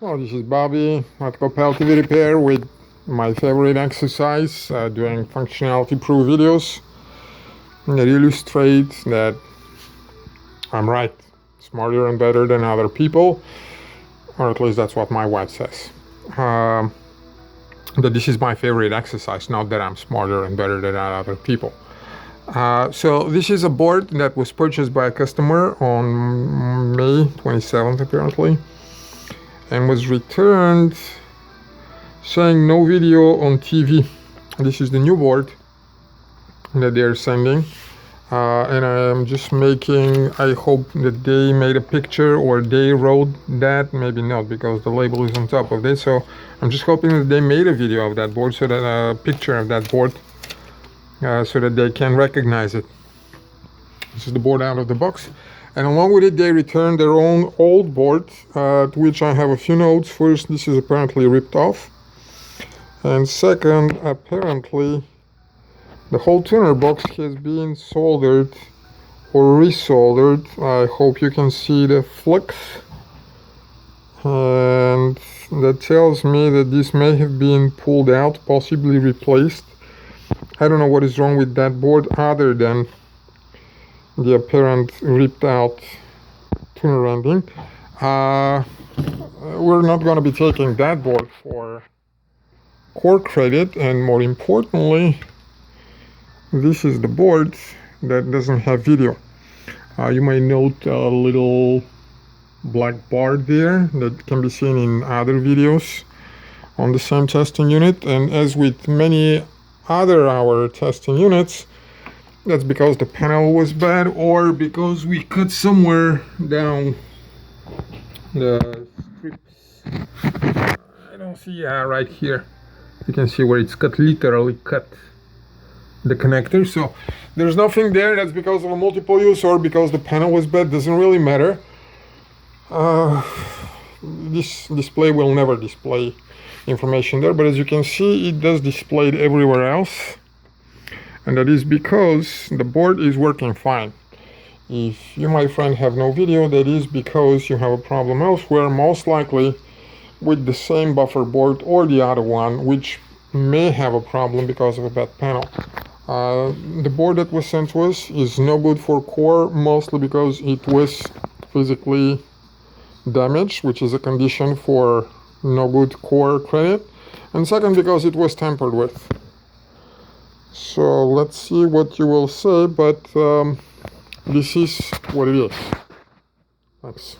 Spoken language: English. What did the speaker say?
Well, this is Bobby at Copel TV Repair with my favorite exercise, doing functionality proof videos that illustrate that I'm right, smarter and better than other people, or at least that's what my wife says. That this is my favorite exercise, not that I'm smarter and better than other people. So this is a board that was purchased by a customer on May 27th apparently, and was returned saying no video on TV. This is the new board that they're sending, and I am just making, I hope that they made a picture or they wrote that, maybe not because the label is on top of this, so I'm just hoping that they made a video of that board, so that a picture of that board, so that they can recognize it. This is the board out of the box, and along with it they returned their own old board, to which I have a few notes. First, this is apparently ripped off, and second, apparently the whole tuner box has been soldered or resoldered. I hope you can see the flux, and that tells me that this may have been pulled out, possibly replaced. I don't know what is wrong with that board other than the apparent ripped out tuner ending. We're not going to be taking that board for core credit, and more importantly, this is the board that doesn't have video. You may note a little black bar there that can be seen in other videos on the same testing unit, and as with many other our testing units, that's because the panel was bad or because we cut somewhere down the strips. I don't see, right here you can see where it's cut, literally cut the connector. So there's nothing there. That's because of a multiple use or because the panel was bad, doesn't really matter. This display will never display information there, but as you can see, it does display it everywhere else, and that is because the board is working fine. If you, my friend, have no video, that is because you have a problem elsewhere, most likely with the same buffer board or the other one, which may have a problem because of a bad panel. The board that was sent to us is no good for core, mostly because it was physically damaged, which is a condition for no good core credit, and second, because it was tampered with. So let's see what you will say, but this is what it is. Thanks.